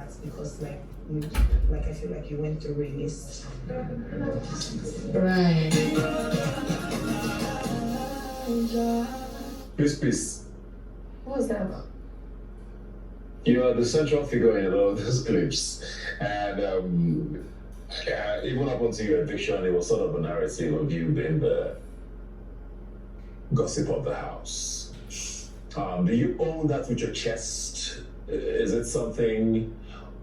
that because like I feel like you went through a list. Right. Peace. What was that about? You are the central figure in a lot of those clips. And even up until your eviction, it was sort of a narrative of you being the gossip of the house. Do you own that with your chest? Is it something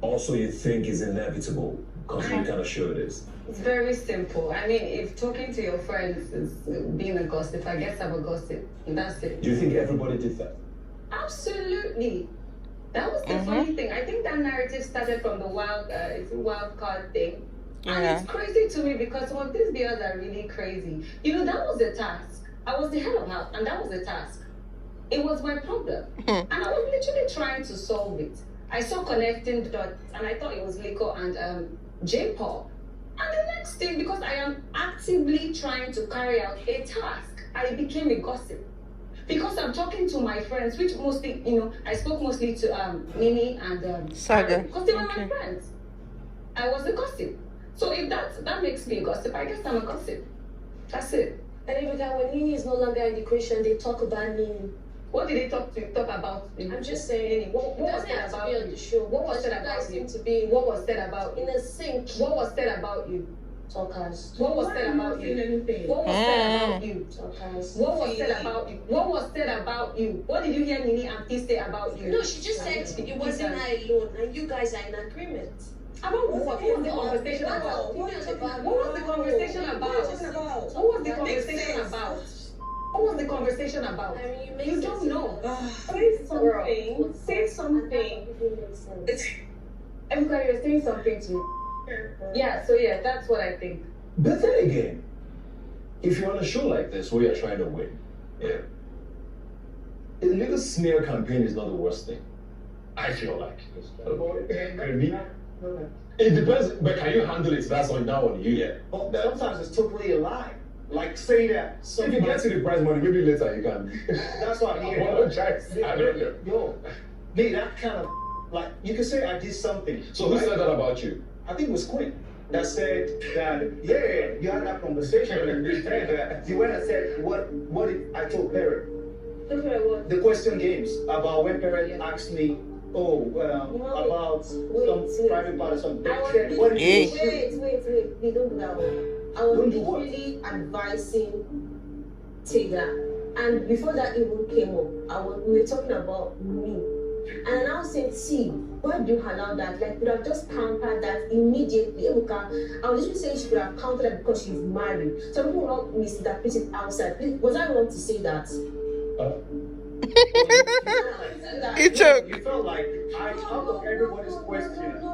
also you think is inevitable? Because you kind of sure it is. It's very simple. I mean, if talking to your friends is being a gossip, I guess I'm a gossip. And that's it. Do you think everybody did that? Absolutely. That was the funny thing. I think that narrative started from the wild card thing. And it's crazy to me because some of these girls are really crazy. You know, that was a task. I was the head of house, and that was a task. It was my problem. And I was literally trying to solve it. I saw connecting dots, and I thought it was Lico and J-Paul. And the next thing, because I am actively trying to carry out a task, I became a gossip. Because I'm talking to my friends, which mostly, you know, I spoke mostly to Mimi and Saga. because they were my friends. I was a gossip. So if that makes me a gossip, I guess I'm a gossip. That's it. And every time when Nini is no longer in the equation, they talk about Nini. What did they talk about? I'm just saying, what was said about you? On the show. What was said about you? To be What was said about in a sync. What was said about you? Talkers. What was said about you? What was said about you? Talkers. What was said about you? What was said about you? What did you hear Nini and P say about you? No, she just said it wasn't her alone, and you guys are in agreement. About what? What was the conversation about? What was the conversation about? What was the conversation about? What was the conversation about? I mean, You don't know. Say something. Say something. Everybody was saying something to me. Yeah, so yeah, that's what I think. But then again, if you're on a show like this where you're trying to win, a little smear campaign is not the worst thing. I feel like. It depends, but can you handle it? That's on now on you yet. Well, sometimes it's totally a lie. Like say that. If you get to the prize money, maybe later you can. That's what I mean. I don't know. Yo, me, that kind of like you could say I did something. So who said that about you? I think it was Quinn that said that you had that conversation and you went and said what if I told Perry? The question games about when Perry asked me about some private part or something. Wait, we don't do that one. I was literally advising Tiga, and before that even came up, we were talking about me, and I was saying, see, why do you allow that? Like, we could have just countered that immediately. I was just saying she could have countered that because she's married. Some people will not misinterpret it outside. Please, was I wrong to say that? He took. You felt like out of everybody's question. No.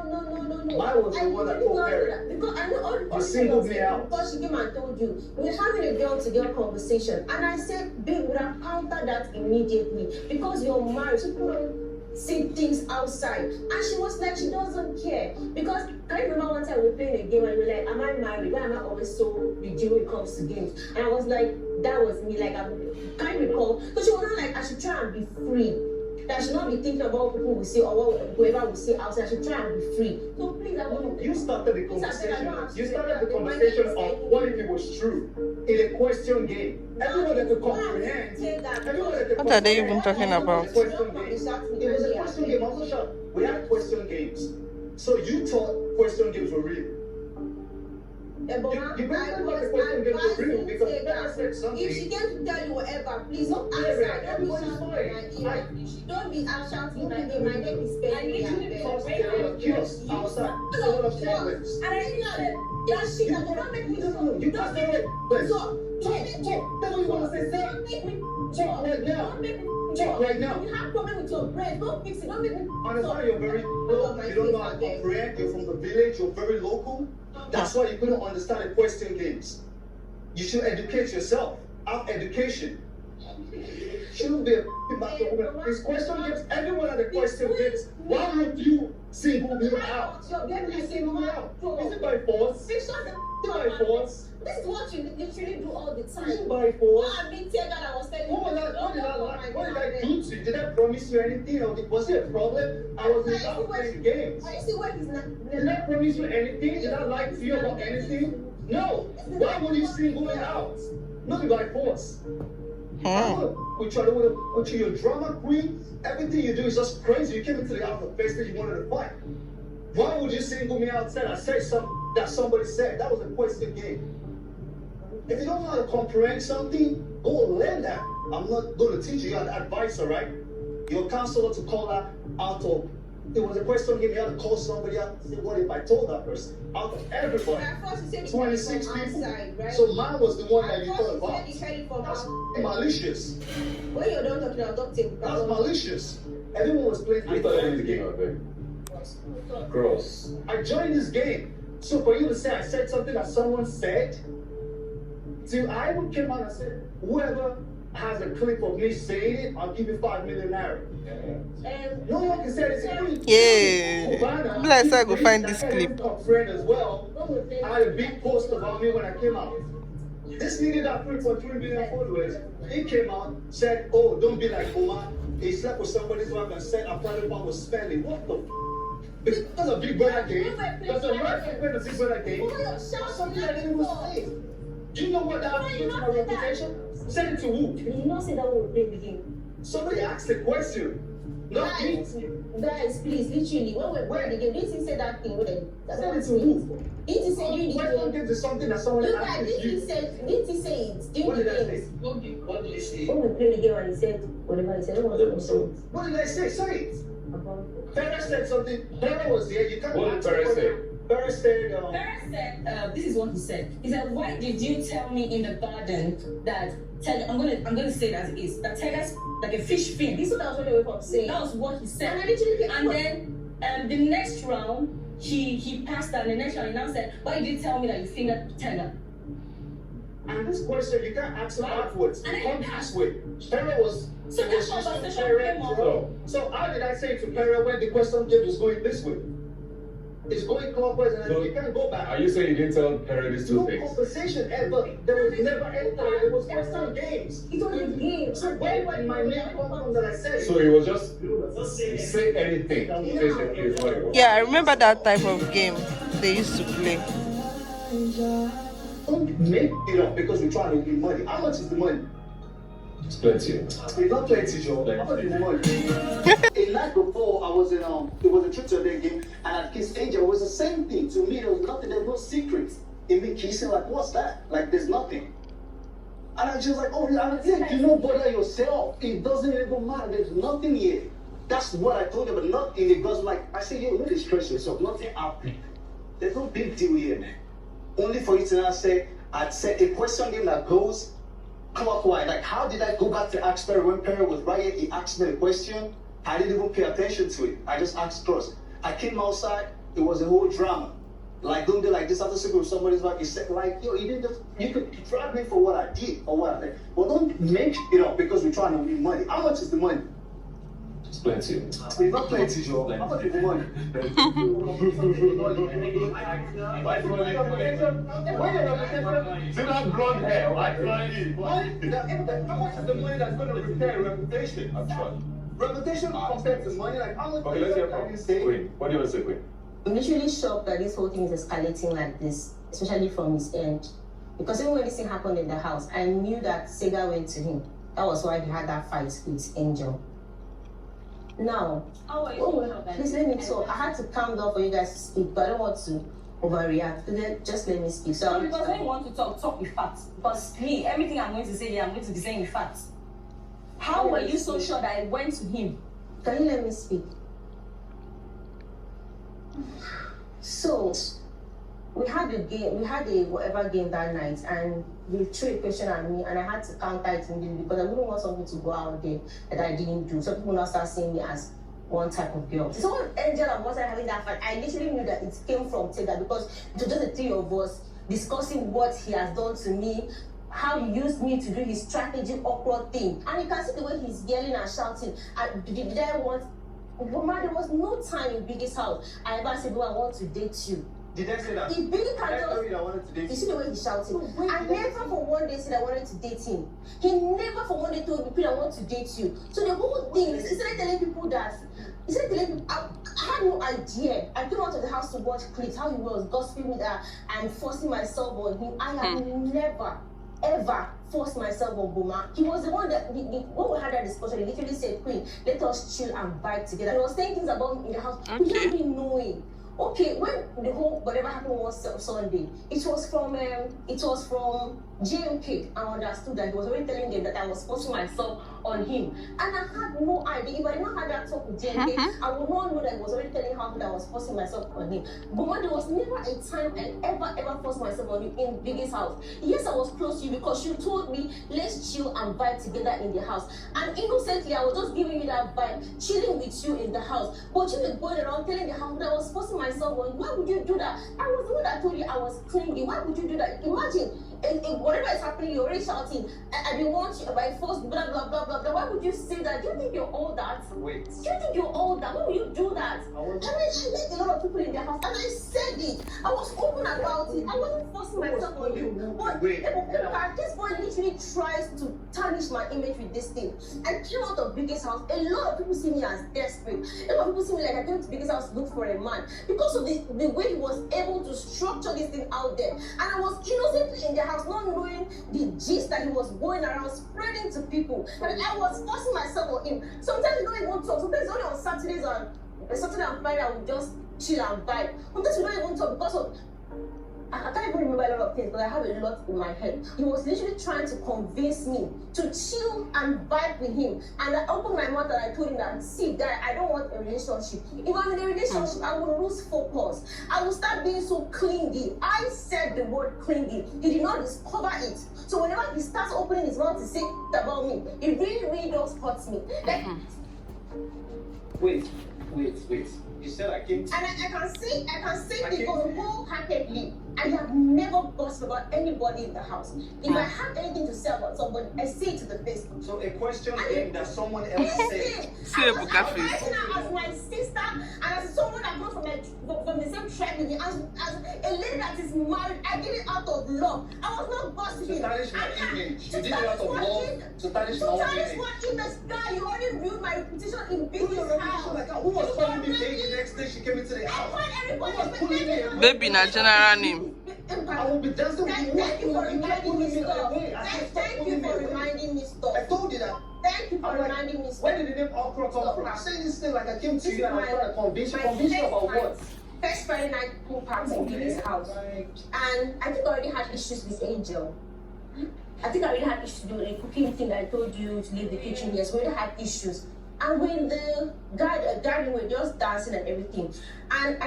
Mine was the one that told Perry. Because I know all the You singled me out. because she came and told you we're having a girl-to-girl conversation, and I said, babe, would have countered that immediately because you're married. So people don't say things outside, and she was like, she doesn't care because I remember one time we were playing a game and we were like, am I married? Why am I always so rigid when it comes to games? And I was like, that was me. Like, I can't recall. So she was not like, I should try and be free. That I should not be thinking about what people will say or what whoever will say outside. I should try and be free. So please, I want You started the conversation. You started the conversation on what if it was true in a question game. Everyone that could comprehend. What are they even talking about? It was a question game. Also, shot. We had question games. So you thought question games were real. You basically thought the question games were real because Perry said something. if she came to tell you whatever, please don't answer. Don't be shouting my name. My name is Benny. Outside. And I didn't know that shit that will not make me so. You can't say it. Talk. That's what you want to say. Don't make me Talk right now. Don't make me Talk right now. You have problem with your brain. Don't fix it. Don't make me Understand you're very local. You don't know how to comprehend. You're from the village. You're very local. That's why you couldn't understand the question games. You should educate yourself. Have education. Shouldn't be a back woman. It's question games. Everyone had a question games. Why would you single me out? You're getting the same out. Is it by force? It's not By force? This is what you literally do all the time. Is it by force? I mean, tell that I was telling What you. did I do to you? Did I promise you anything? Or was it a problem? I was in love playing games. Are you see what he's not? Did I promise you anything? Did I lie to you about anything? No. Why would you single me out? Not by force. We try to put you, your drama queen. Everything you do is just crazy. You came into the house the first thing you wanted to fight. Why would you single me out? I said something that somebody said. That was a question game. If you don't know how to comprehend something, go learn that. I'm not going to teach you. You're an advisor, right? You're a counselor to call her out of. It was a question game. You had to call somebody out and say, what if I told that person? Out of everybody. 26 people. Right? So mine was the one that you thought about. That's malicious. When you're done talking, I'll talk to you. That's malicious. Everyone was playing. I thought I the game out there. Gross. I joined this game. So for you to say I said something that someone said, see, I even came out and said, whoever has a clip of me saying it, I'll give you 5 million naira. No one can say it. Yeah. Bless, I go find this clip. Friend as well. I had a big post about me when I came out. This nigga that 3.3 million followers, he came out, said, oh, don't be like Omar. He slept with somebody's wife and said a private part was spending. What the f? That's a big brother game. That's a right to play the big brother game. That's something I didn't even say. Do you know what that would do to my reputation? Send it to who? You did not say that we will play the game. Somebody asked the question. Not me. Guys, please, literally, when we're playing the game, didn't you say that thing? Send it to who? Didn't you say during the Question game? gives is something that someone Look asked at, didn't you. you say it during What the did I say? game? What did you say? When we played the game and he said whatever he said, what was it? What did I say? Say it. About Farrah said something. Farrah was there. You can't. What did Farrah say? Farrah said, Farrah said, this is what he said. He said, why did you tell me in the garden that I'm gonna say it as it is, that Tega's like a fish fin? this is what I was running away from saying. That was what he said. And I literally came And then the next round, he passed that. The next round, he now said, why did you tell me that you fingered Tega? and this question you can't answer afterwards. And You then- come this way. Farrah was. So it that was just conversation Farrah, came up. So how did I say to Farrah when the question game is going this way? It's going clockwise and So, you can't go back. Are you saying you didn't tell Perry these two No things? conversation ever. There was never any time. It was question games. It's only a game. So where did my name come from that I said? So it was just say anything. Say simply what it was. Yeah, I remember that type of game they used to play. Don't make it up because we're trying to win money. How much is the money? It's plenty. It's not plenty, Joe. How much is the money? A night before, I was in it was a trip to a game, and at Kiss Angel, it was the same thing. To me, there was nothing, there was no secret. In me kissing, like, what's that? Like, there's nothing. And I just like, oh, I think you don't bother yourself. It doesn't even matter. There's nothing here. That's what I told you, but nothing. It goes like, I say, yo, don't stress yourself. Nothing happened. There's no big deal here, man. Only for you to now say, I'd said a question game that goes clockwise. Like, how did I go back to ask Perry when Perry was right here? He asked me a question. I didn't even pay attention to it. I just asked cross. I came outside. It was a whole drama. Like, don't do like this after sleeping with somebody's wife. You said, like, yo, you didn't just, you could drag me for what I did or what I did. But don't make it up because we're trying to win money. How much is the money? It's plenty. It's not plenty, Joe. How much is the money? See that blonde hair? White money. How much is the money that's going to repair a reputation? I'm sure. Reputation compared to money, like how much Okay, let's hear from you say? Queen. What do you want to say, Queen? I'm literally shocked that this whole thing is escalating like this, especially from his end. Because even when this thing happened in the house, I knew that Sega went to him. That was why he had that fight with Angel. Now, please let me talk. I had to calm down for you guys to speak, but I don't want to overreact. Just let me speak. So because when you want to talk with facts. Because me, everything I'm going to say here, I'm going to be saying with facts. How were you so sure that I went to him? Can you let me speak? So, we had a whatever game that night, and they threw a question at me, and I had to counter it immediately because I wouldn't want something to go out there that I didn't do. So people now start seeing me as one type of girl. So when Angel and Monster having that fight, I literally knew that it came from Tega because it was just the three of us discussing what he has done to me, how he used me to do his strategy awkward thing. And you can see the way he's yelling and shouting. And did I want Woman, there was no time in Biggie's house I ever said, "No, I want to date you." Did I say that? If Biggie can I just, I wanted to date you see the way he's shouting. I never for one day said I wanted to date him. He never for one day told me, "I want to date you." So the whole thing is, instead of telling people that, instead of telling people, I had no idea. I came out of the house to watch clips, how he was gossiping with her and forcing myself on him. I have never, ever forced myself on Boma. He was the one that, when we had that discussion, he literally said, "Queen, let us chill and vibe together." He was saying things about me in the house without me knowing. Okay, when the whole whatever happened was Sunday, it was from JMK. I understood that he was already telling them that I was forcing myself on him, and I had no idea. If I did not have that talk with JMK, I would not know that he was already telling her that I was forcing myself on him. But when there was never a time I ever forced myself on you in Biggie's house. Yes, I was close to you because you told me let's chill and vibe together in the house, and innocently I was just giving you that vibe, chilling with you in the house. But you were going around telling the house that I was forcing myself on. Why would you do that? I was the one that told you I was clingy. Why would you do that? Imagine, whatever is happening, you're already shouting, I didn't want you by force, blah blah blah blah blah. Why would you say that? Do you think you're all that? Wait. Do you think you're all that? Why would you do that? I met a lot of people in their house and I said it. I was open about it. I wasn't forcing myself on you. But this boy literally tries to tarnish my image with this thing. I came out of Biggie's house. A lot of people see me as desperate. A lot of people see me like I came to Biggie's house to look for a man because of the way he was able to structure this thing out there. And I was innocently in the house, not knowing the gist that he was going around spreading to people. And I was forcing myself on him. Sometimes you don't even talk. Sometimes only on Saturday and Friday I would just chill and vibe. Sometimes we don't even talk because of I can't even remember a lot of things, but I have a lot in my head. He was literally trying to convince me to chill and vibe with him. And I opened my mouth and I told him that, see, guy, I don't want a relationship. If I'm in a relationship, I will lose focus. I will start being so clingy. I said the word clingy. He did not discover it. So whenever he starts opening his mouth to say about me, it really, really does hurt me. Like, Wait. You said I came to... And I can say the wholeheartedly, I have never gossiped about anybody in the house. If I have anything to say about somebody, I say it to the face. So a question came that someone else said. See a book of as my sister and as someone that comes from the same tribe with me, as a lady that is married, I did it out of love. I was not gossiping. To tarnish my image. You did it out of love. To tarnish my image. What image? Guy, you already ruined my reputation in Biggie's house. Like, who was calling me baby the next day she came into the house? Who was calling me Baby, na general name. I will be dancing with you. Thank you for reminding me stuff. Thank you for reminding me stuff. I told you that. Thank you for reminding me stuff. Where did the name Okra come from? I say this thing like I came to you and I was trying to convince you about what? First Friday night pool party in Biggie's house. And I think I already had issues with Angel. I think I already had issues with the cooking thing that I told you to leave the kitchen. Yes, we already had issues. And when the garden were just dancing and everything. And I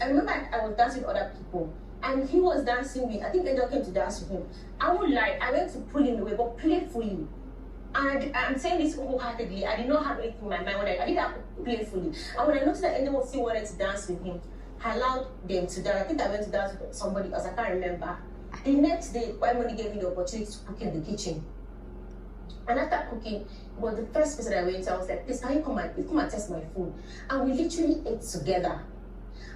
remember I was dancing with other people. And he was dancing with, I think Angel came to dance with him. I won't lie, I went to pull him away, but playfully. And I'm saying this wholeheartedly. I did not have anything in my mind. I did that playfully. And when I noticed that Angel still wanted to dance with him, I allowed them to dance. I think I went to dance with somebody else, I can't remember. The next day, Money gave me the opportunity to cook in the kitchen. And after cooking, it was the first person I went to. I was like, please, can you come and test my food? And we literally ate together.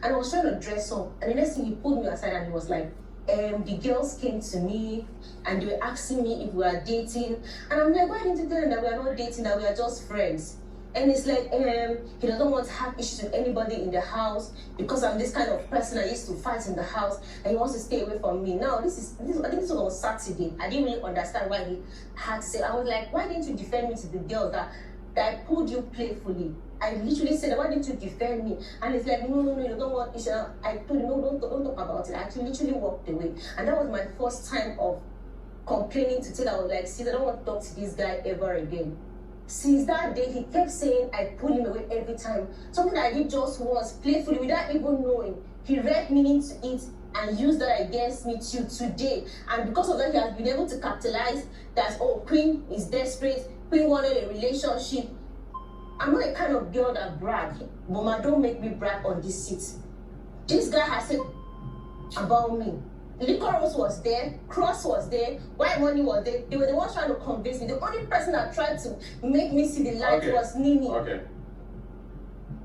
And I was trying to dress up. And the next thing, he pulled me aside and he was like, the girls came to me and they were asking me if we are dating. And I'm like, why didn't you tell them that we are not dating, that we are just friends? And it's like, he doesn't want to have issues with anybody in the house because I'm this kind of person I used to fight in the house, and he wants to stay away from me. Now, I think this was on Saturday. I didn't really understand why he had to say. I was like, why didn't you defend me to the girls that I pulled you playfully? I literally said, why didn't you defend me? And it's like, no, you don't want issue. I told him, no, don't talk about it. I actually literally walked away. And that was my first time of complaining to Ted. I was like, see, I don't want to talk to this guy ever again. Since that day, he kept saying I pull him away every time. Something that I did just once, playfully, without even knowing. He read meaning to it and used that against me till today. And because of that, he has been able to capitalize that, oh, Queen is desperate. Queen wanted a relationship. I'm not a kind of girl that brag. Mama, don't make me brag on this seat. This guy has said about me. Licorous was there, Cross was there, White Money was there. They were the ones trying to convince me. The only person that tried to make me see the light was Nini. Okay.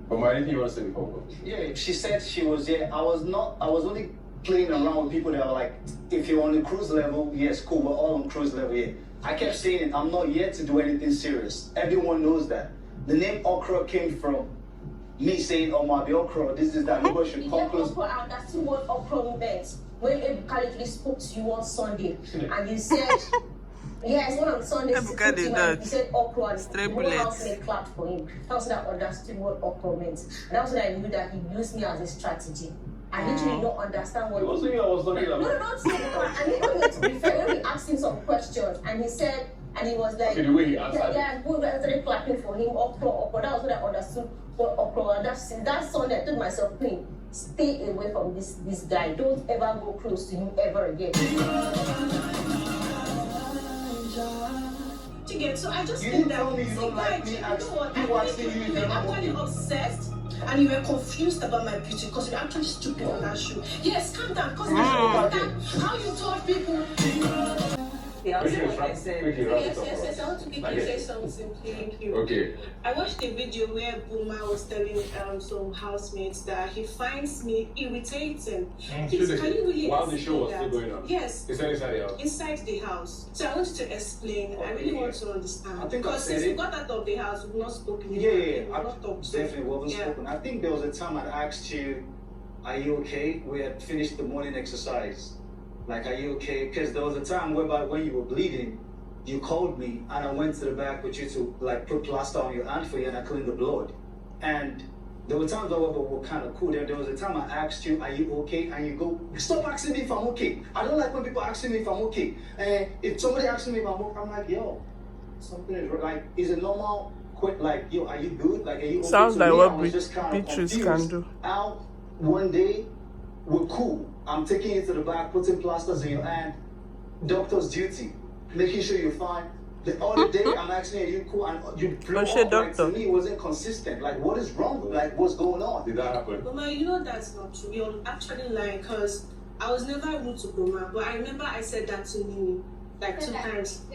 But why didn't you want to say before? Yeah, she said she was, I was only playing around with people that were like, if you're on the cruise level, yes, cool, we're all on cruise level, yeah. I kept saying it, I'm not yet to do anything serious. Everyone knows that. The name Okra came from me saying, oh my, the Okra, this is that, nobody should come close. Okra, and that's what Okra meant. When Ebuka spoke to you on Sunday, and you said, yes, one on Sunday, he said Okra, and the whole house made clapped for him. That was when I understood what Okra meant. And that was when I knew that he used me as a strategy. I literally don't understand what it wasn't you I was talking about. No, not saying that. And even to be fair, when we asked him some questions, and he said, and he was like, okay, the way he answered we started clapping for him, Okra. That was when I understood what Okra. That Sunday, I told myself, please, stay away from this guy. Don't ever go close to him ever again. So I just You think didn't that tell me you don't like me. I think you were actually obsessed and you were confused about my beauty because you were actually stupid on that show. Yes, calm down, because how you told people. I'll say what I said. Yes, I want to quickly say something. Thank you. Okay. I watched a video where Buma was telling some housemates that he finds me irritating. Please, can you really while the show was that? still going on? Yes. Inside the house? Inside the house. So I want you to explain. Okay. I really want to understand. I think because since we got out of the house, we've not spoken. I've not talked. Definitely, we haven't spoken. I think there was a time I asked you, are you okay? We had finished the morning exercise. Like, are you okay? Because there was a time whereby when you were bleeding, you called me and I went to the back with you to like put plaster on your hand for you and I cleaned the blood. And there were times, however, we were kind of cool. There was a time I asked you, are you okay? And you go, stop asking me if I'm okay. I don't like when people asking me if I'm okay. And if somebody asks me if I'm okay, I'm like, yo, something is like, is it normal? Quick, like, yo, are you good? Like, are you okay? Sounds like what Beatrice can do. Out one day, we're cool. I'm taking you to the back, putting plasters in your hand. Doctor's duty, making sure you're fine. The other day, I'm asking you, are you cool? And you blew up. Like, to me, it wasn't consistent. Like, what is wrong? Like, what's going on? Did that happen? Boma, you know that's not true. You're actually lying because I was never rude to Boma, but I remember I said that to Nini like 2 times.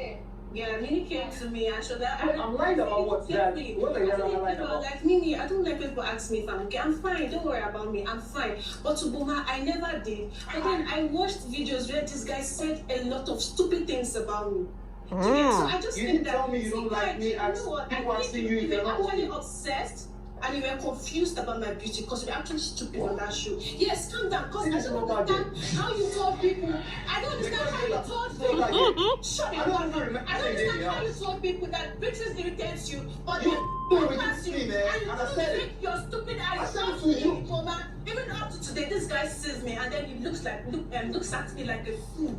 Yeah, Nini came to me and showed that I'm lying about what that. What the hell am I lying people about? like Nini, I don't like people ask me if I'm okay. I'm fine. Don't worry about me. I'm fine. But to Boma, I never did. And then I watched videos where this guy said a lot of stupid things about me. So I just You think didn't that tell me you don't like me. you know what? People I asking think you if you you're were not actually okay. obsessed and you were confused about my beauty because you were actually stupid on that show. Yes, calm down, because I don't understand how you told people. I don't understand how you told people. Shut your mouth. I don't understand how you told people that Beatrice irritates you, but You then pass you, me, man. and you And I don't said make your stupid eyes I said shout it to to you. me, Boma. Even up to today, this guy sees me and then he looks at me like a fool.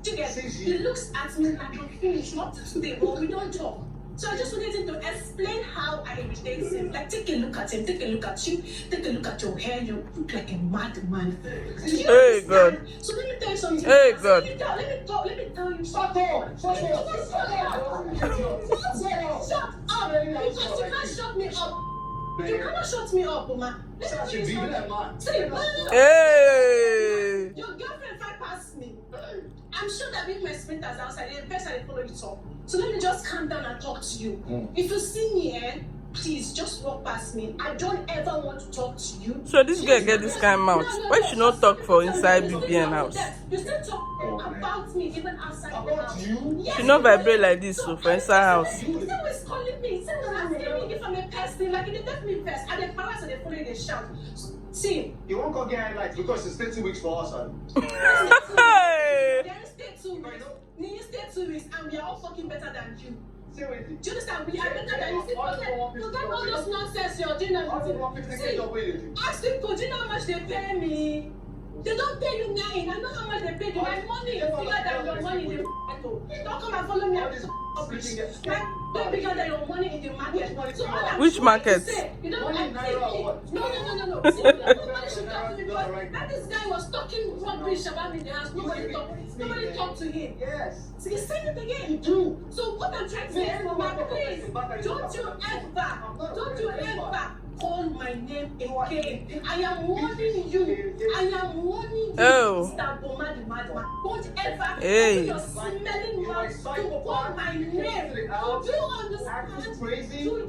Do you get it? He looks at me like a fool. Not today, but we don't talk. So I just wanted him to explain how I irritate him. Like, take a look at him, take a look at you, take a look at your hair. You look like a madman. Hey, God. So let me tell you something. Hey, God. Let me tell you Shut something. up! Shut up! Shut up! Because you can't shut me up. You cannot shut me up, Boma. Let me tell you something. See, no. Hey! Your girlfriend fight past me. I'm sure that if my sprinters outside, the best I follow you talk. So let me just calm down and talk to you. If you see me, please just walk past me. I don't ever want to talk to you. So this girl get this kind of mouth. Why she not talk for inside BBN house? You still talk about me even outside the About house. you? Yes, She not vibrate like this so for inside house. He's always calling me. He's asking me if I'm a person. Like, if they let me first, and the powers and they follow the shout. See, You won't go get highlights because it's still 2 weeks for us. Hey! there is stay 2 weeks. Need stay 2 weeks, and we are all fucking better than you. Seriously. Do you understand? We are better than you. See, forget all those nonsense you're doing. Ask people, do you know how much they pay me? They don't pay you 9. I know how much they pay you. My money is bigger than your money in the market. Don't come and follow me. Don't bigger than your money in the market. So all I'm Which trying market? to say, you don't have to take me. No. See, nobody should talk to me because that this guy was talking rubbish about me in the house. Nobody talked to him. Yes. So he's saying it again. You do. So what I'm trying to say is, Mama, please, don't you ever call my my name again. I am warning you. I am warning you, Oh. Mr. Boma the madman. Don't ever Hey. open your smelling mouth to call my name. Do you understand?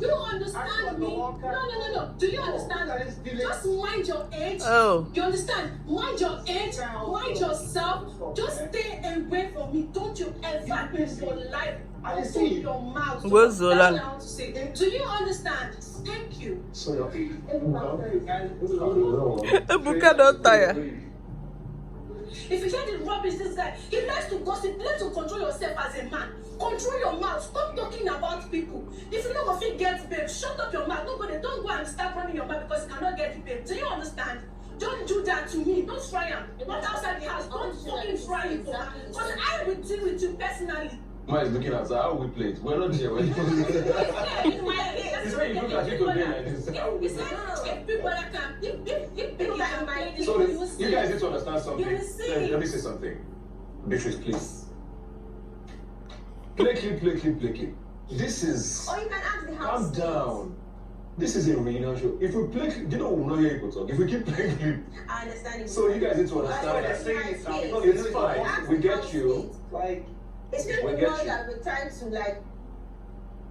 Do you understand me? No. Do you understand? Just mind your age. Oh. You understand? Mind your age. Mind yourself. Just stay away from me. Don't you ever in your life open your mouth. Where's That's what Zolan? I want to say. Do you understand? Thank you. Ebuka don't tire. If you hear the rubbish, this guy, he likes to gossip. Learn to control yourself as a man. Control your mouth. Stop talking about people. If you know if it gets babe, shut up your mouth. Don't go and start running your mouth because you cannot get it babe. Do you understand? Don't do that to me. Don't try him. Not outside the house. Don't fucking try it. Because I will deal with you personally. Ma is looking at us. How we play it? We're not here. We're not here. It's when you look at people like this. If people can buy this, So you see. you guys need to understand something. You will see. Let me say something. Beatrice, please. Play clip. This is. Or you can ask the house. Calm down. This is a radio show. If we play, you know, we'll not hear people talk. If we keep playing clip. I understand. So you guys need to understand that. It's fine. We get you. Like, it's really We get not you. that we're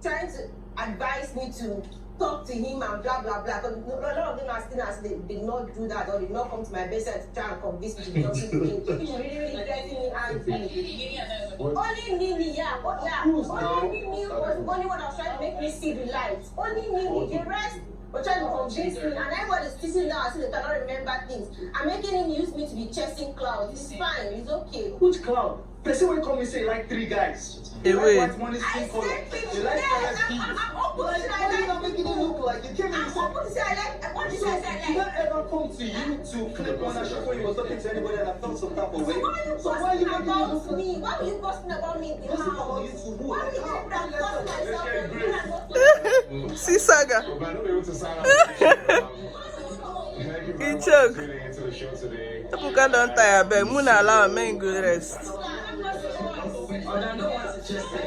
trying to advise me to talk to him and blah blah blah. Because a lot of them are still as they did not do that or did not come to my bedside to try and convince me to do something. People really getting me angry. Only Nini, yeah. Only Nini was the only one that was trying to make me see the light. Only Nini, the rest were trying to convince me, and everybody's sitting down as if they cannot remember things. I'm making him use me to be chasing clouds. It's fine, it's okay. Which cloud? Person will come and say like 3 guys. Hey, You wait. like white money I skin color. said things You like yes, color skins. I'm open to say Why are you I not like making it look like you came in I'm open to say I like. What did So, I say I did like? that ever come to you to claim ownership when you were talking to anybody and I felt some type of way? So why are you So why are you gossiping making it look about me? Why were you gossiping about me in the Gossip house? about you to who? Why Like would you how? think that I'm gossiping myself when you're not gossiping? See Saga. So, but not able to sign up. Thank you very much for choke. tuning into the show today. Ebuka don't tire, but Muna allow men go rest. I don't know what to just say.